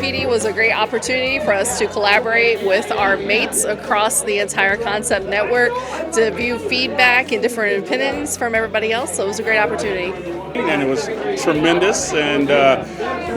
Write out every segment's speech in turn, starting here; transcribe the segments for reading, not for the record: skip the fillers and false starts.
PD was a great opportunity for us to collaborate with our mates across the entire Concept Network to view feedback and different opinions from everybody else. So it was a great opportunity. And it was tremendous and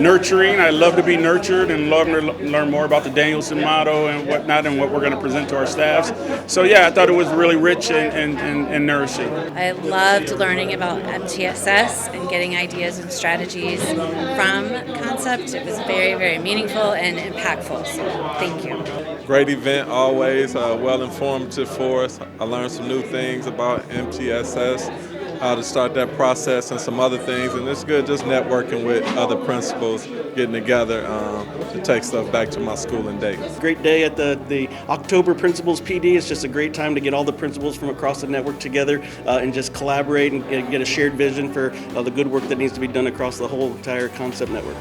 nurturing. I love to be nurtured and love to learn more about the Danielson motto and whatnot and what we're going to present to our staffs. So yeah, I thought it was really rich and nourishing. I loved learning about MTSS and getting ideas and strategies from Concept. It was very, very meaningful and impactful. So thank you. Great event always, well informative for us. I learned some new things about MTSS, how to start that process and some other things, and it's good just networking with other principals, getting together to take stuff back to my schooling days. Great day at the October Principals PD. It's just a great time to get all the principals from across the network together and just collaborate and get a shared vision for the good work that needs to be done across the whole entire Concept Network.